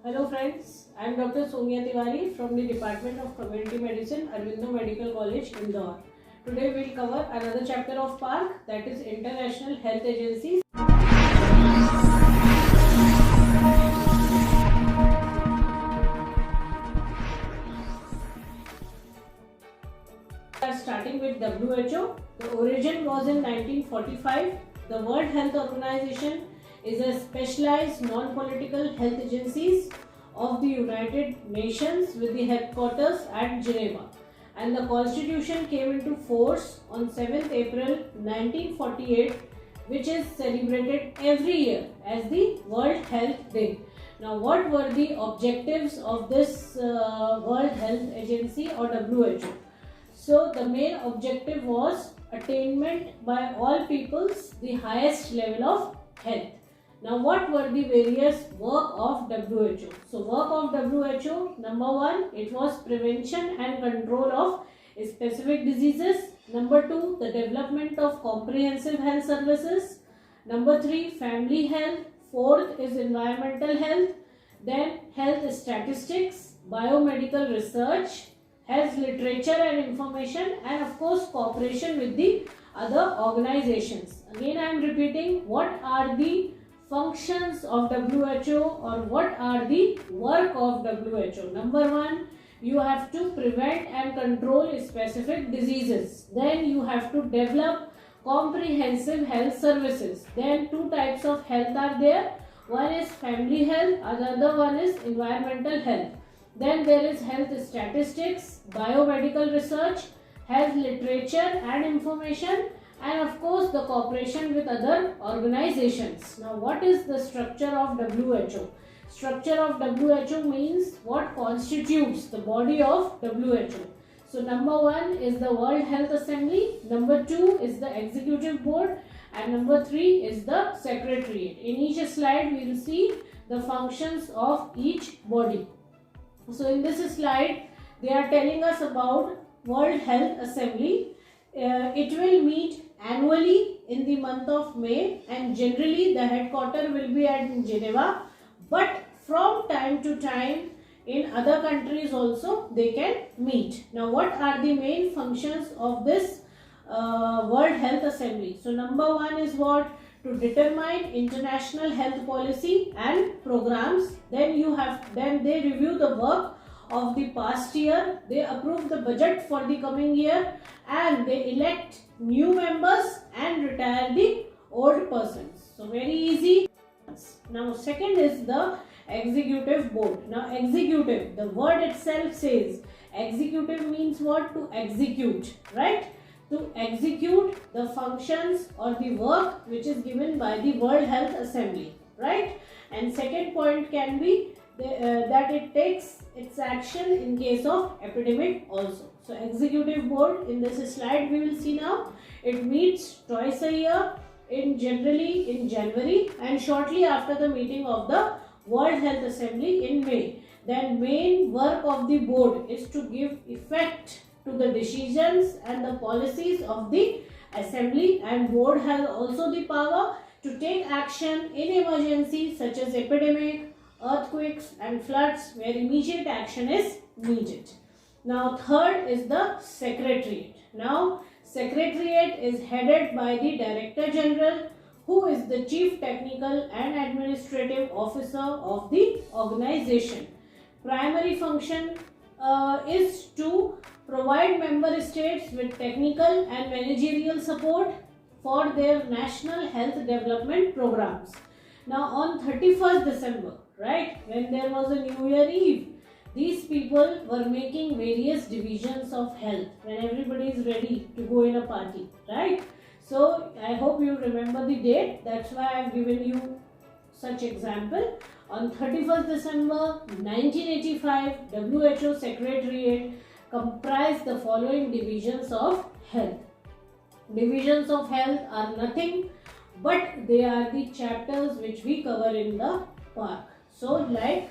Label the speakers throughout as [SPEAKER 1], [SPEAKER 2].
[SPEAKER 1] Hello friends, I am Dr. Sonia Tiwari from the Department of Community Medicine, Aurobindo Medical College, Indore. Today we will cover another chapter of PARC, that is International Health Agencies. We are starting with WHO. The origin was in 1945. The World Health Organization is a specialized non-political health agencies of the United Nations with the headquarters at Geneva, and the constitution came into force on 7th April 1948, which is celebrated every year as the World Health Day. Now, what were the objectives of this World Health Agency or WHO? So, the main objective was attainment by all peoples the highest level of health. Now, what were the various work of WHO? So, work of WHO, number one, it was prevention and control of specific diseases. Number two, the development of comprehensive health services. Number three, family health. Fourth is environmental health. Then health statistics, biomedical research, health literature and information, and of course cooperation with the other organizations. Again, I am repeating, what are the functions of WHO or what are the work of WHO? Number one, you have to prevent and control specific diseases. Then you have to develop comprehensive health services. Then two types of health are there. One is family health, another one is environmental health. Then there is health statistics, biomedical research, health literature and information, and of course the cooperation with other organizations. Now, what is the structure of WHO? Structure of WHO means what constitutes the body of WHO. So, number one is the World Health Assembly, number two is the Executive Board, and number three is the Secretariat. In each slide we will see the functions of each body. So, in this slide they are telling us about World Health Assembly. It will meet annually in the month of May, and generally the headquarters will be at Geneva, but from time to time in other countries also they can meet. Now, what are the main functions of this World Health Assembly? So, number one is what? To determine international health policy and programs. Then they review the work of the past year, they approve the budget for the coming year, and they elect new members and retire the old persons. So, very easy. Now, second is the Executive Board. Now, executive, the word itself says executive means what? To execute, right? To execute the functions or the work which is given by the World Health Assembly, right? And second point can be that it takes its action in case of epidemic also. So, Executive Board, in this slide we will see now, it meets twice a year, generally in January and shortly after the meeting of the World Health Assembly in May. Then main work of the board is to give effect to the decisions and the policies of the assembly, and board has also the power to take action in emergencies such as epidemic, earthquakes and floods where immediate action is needed. Now, third is the Secretariat. Now, Secretariat is headed by the Director General, who is the Chief Technical and Administrative Officer of the organization. Primary function is to provide member states with technical and managerial support for their national health development programs. Now, on 31st December, right, when there was a New Year Eve, these people were making various divisions of health when everybody is ready to go in a party, right? So, I hope you remember the date. That's why I have given you such example. On 31st December 1985, WHO Secretariat comprised the following divisions of health. Divisions of health are nothing but they are the chapters which we cover in the PARC. So, like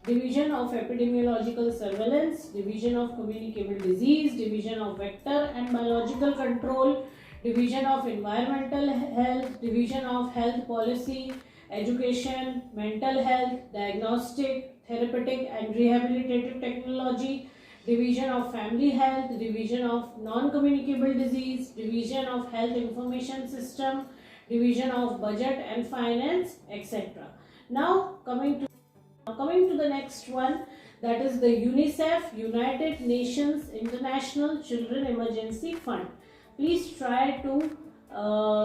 [SPEAKER 1] Division of Epidemiological Surveillance, Division of Communicable Disease, Division of Vector and Biological Control, Division of Environmental Health, Division of Health Policy, Education, Mental Health, Diagnostic, therapeutic and rehabilitative technology, division of family health, division of non-communicable disease, division of health information system, division of budget and finance, etc. Now coming to the next one, that is the UNICEF, United Nations International Children Emergency Fund. Please try to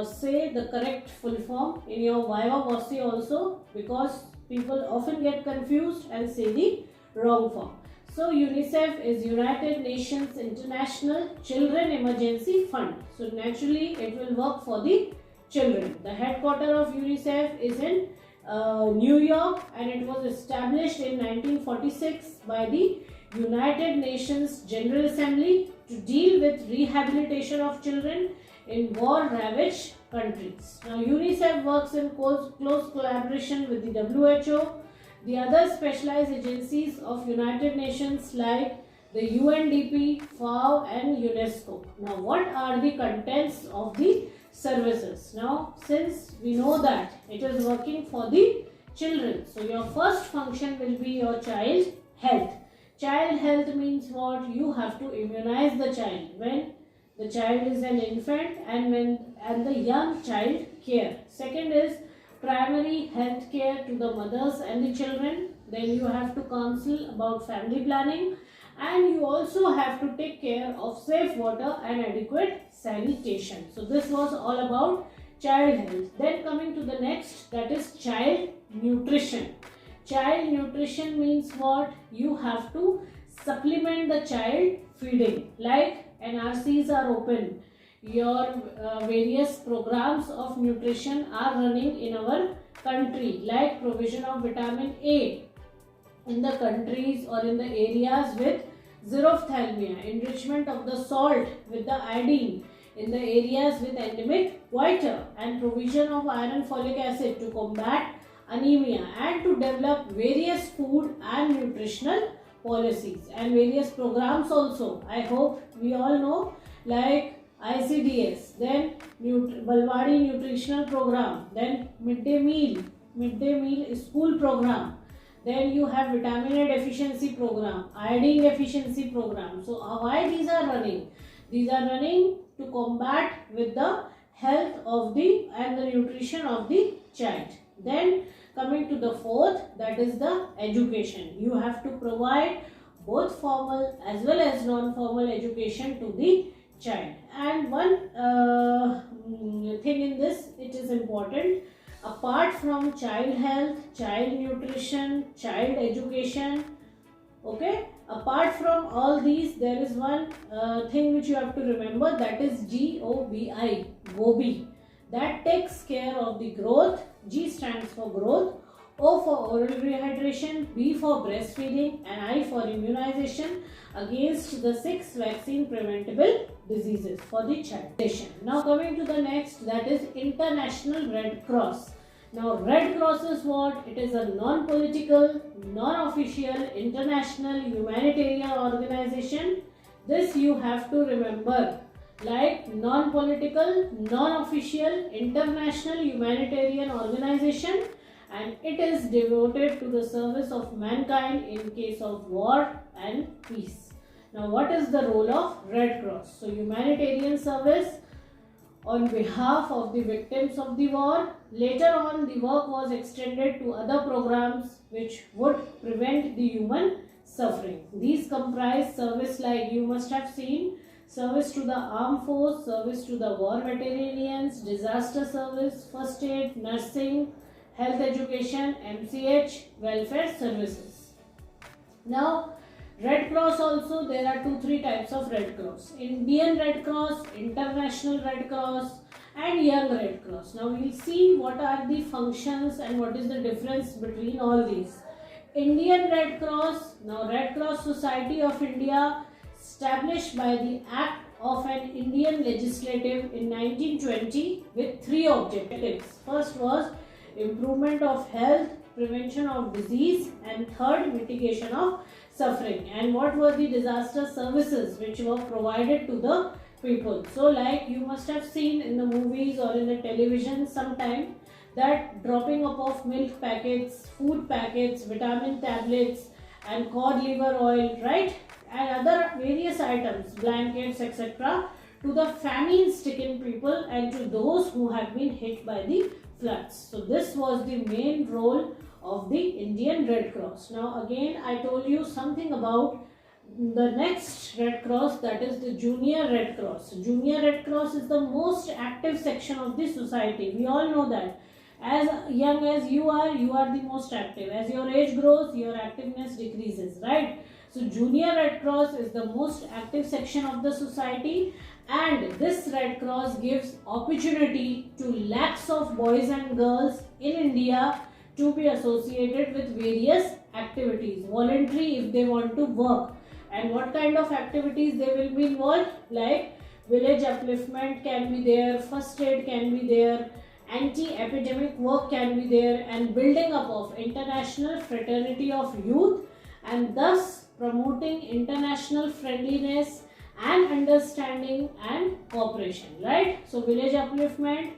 [SPEAKER 1] say the correct full form in your Viva Voce also, because people often get confused and say the wrong form. So UNICEF is United Nations International Children Emergency Fund. So naturally it will work for the children. The headquarters of UNICEF is in New York, and it was established in 1946 by the United Nations General Assembly to deal with rehabilitation of children in war-ravaged countries. Now UNICEF works in close collaboration with the WHO, the other specialized agencies of United Nations like the UNDP, FAO and UNESCO. Now what are the contents of the services? Now since we know that it is working for the children, so your first function will be your child health. Child health means what? You have to immunize the child when the child is an infant and the young child care. Second is primary health care to the mothers and the children. Then you have to counsel about family planning, and you also have to take care of safe water and adequate sanitation. So this was all about child health. Then coming to the next, that is child nutrition. Child nutrition means what? You have to supplement the child feeding, like NRCs are open. Your various programs of nutrition are running in our country, like provision of vitamin A in the countries or in the areas with xerophthalmia, enrichment of the salt with the iodine in the areas with endemic goiter, and provision of iron folic acid to combat anemia, and to develop various food and nutritional policies and various programs also. I hope we all know, like ICDS, then Balwadi Nutritional Program, then midday meal school program, then you have vitamin A deficiency program, iodine deficiency program. So why these are running? These are running to combat with the health of the and the nutrition of the child. Then coming to the fourth, that is the education. You have to provide both formal as well as non-formal education to the child. And one thing in this, it is important, apart from child health, child nutrition, child education, okay, apart from all these, there is one thing which you have to remember, that is GOBI, GOBI, that takes care of the growth. G stands for growth, O for oral rehydration, B for breastfeeding, and I for immunization against the 6 vaccine preventable diseases for the child. Now coming to the next, that is International Red Cross. Now Red Cross is what? It is a non-political, non-official, international humanitarian organization. This you have to remember, like non-political, non-official, international humanitarian organization, and it is devoted to the service of mankind in case of war and peace. Now what is the role of Red Cross? So humanitarian service on behalf of the victims of the war. Later on the work was extended to other programs which would prevent the human suffering. These comprise service like you must have seen, service to the armed force, service to the war veterans, disaster service, first aid, nursing, health education, MCH, welfare services. Now Red Cross also, there are 2-3 types of Red Cross. Indian Red Cross, International Red Cross and Young Red Cross. Now we will see what are the functions and what is the difference between all these. Indian Red Cross, now Red Cross Society of India, established by the Act of an Indian Legislative in 1920 with 3 objectives. First was improvement of health, prevention of disease, and third, mitigation of suffering. And what were the disaster services which were provided to the people? So like you must have seen in the movies or in the television sometime, that dropping up of milk packets, food packets, vitamin tablets and cod liver oil, right, and other various items, blankets, etc., to the famine-stricken people and to those who have been hit by the floods. So this was the main role of the Indian Red Cross. Now again I told you something about the next Red Cross, that is the Junior Red Cross. Junior Red Cross is the most active section of the society. We all know that. As young as you are the most active. As your age grows, your activeness decreases, right? So Junior Red Cross is the most active section of the society, and this Red Cross gives opportunity to lakhs of boys and girls in India to be associated with various activities, voluntary if they want to work. And what kind of activities they will be involved? Like village upliftment can be there, first aid can be there, anti-epidemic work can be there, and building up of international fraternity of youth, and thus promoting international friendliness and understanding and cooperation, right? So village upliftment,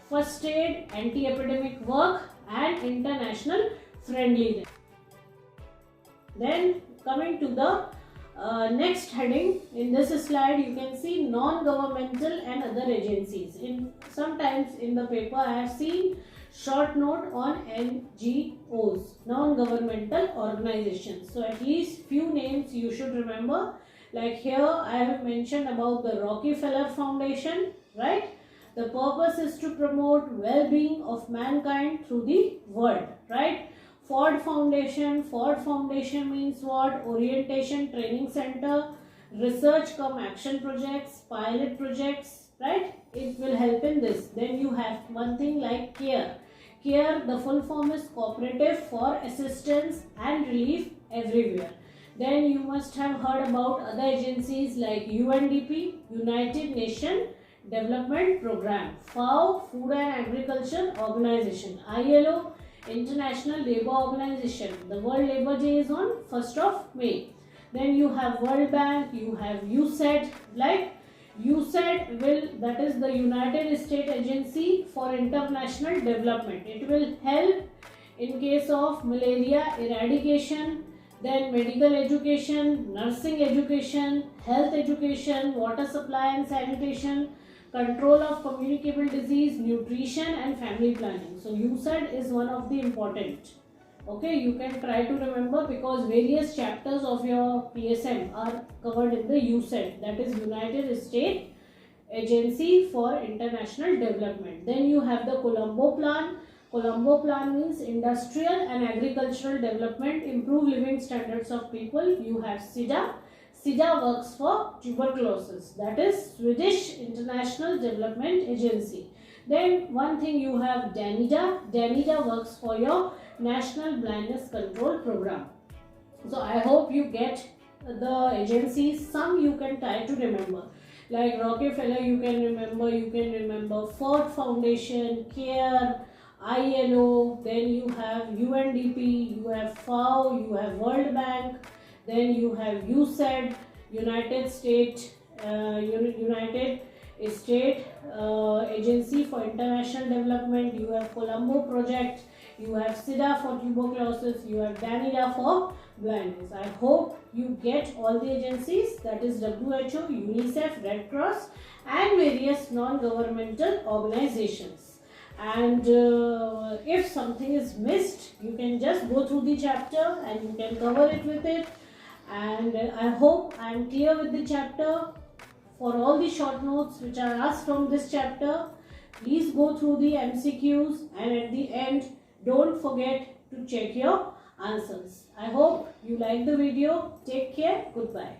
[SPEAKER 1] first aid, anti-epidemic work and international friendliness. Then coming to the next heading, in this slide you can see non-governmental and other agencies. Sometimes in the paper I have seen short note on NGOs, non-governmental organizations. So at least few names you should remember. Like here I have mentioned about the Rockefeller Foundation, right? The purpose is to promote well-being of mankind through the world, right? Ford Foundation means what? Orientation Training Center, research cum action projects, pilot projects, right? It will help in this. Then you have one thing like CARE. CARE, the full form is Cooperative for Assistance and Relief Everywhere. Then you must have heard about other agencies like UNDP, United Nations Development Program, FAO, Food and Agriculture Organization, ILO, International Labour Organization. The World Labour Day is on 1st of May. Then you have World Bank, you have USAID. Like USAID that is the United States Agency for International Development. It will help in case of malaria eradication, then medical education, nursing education, health education, water supply and sanitation, control of communicable disease, nutrition and family planning. So USAID is one of the important. Okay, you can try to remember because various chapters of your PSM are covered in the USAID, that is United States Agency for International Development. Then you have the Colombo Plan. Colombo Plan means industrial and agricultural development, improve living standards of people. You have SIDA. SIDA works for tuberculosis, that is Swedish International Development Agency. Then one thing you have DANIDA. DANIDA works for your National Blindness Control Program. So I hope you get the agencies. Some you can try to remember. Like Rockefeller you can remember Ford Foundation, CARE, ILO, then you have UNDP, you have FAO, you have World Bank, then you have USAID, United States Agency for International Development, you have Colombo Project, you have SIDA for tuberculosis, you have DANIDA for blindness. I hope you get all the agencies, that is WHO, UNICEF, Red Cross and various non-governmental organizations. And if something is missed, you can just go through the chapter and you can cover it with it. And I hope I am clear with the chapter. For all the short notes which are asked from this chapter, please go through the MCQs and at the end don't forget to check your answers. I hope you like the video. Take care. Goodbye.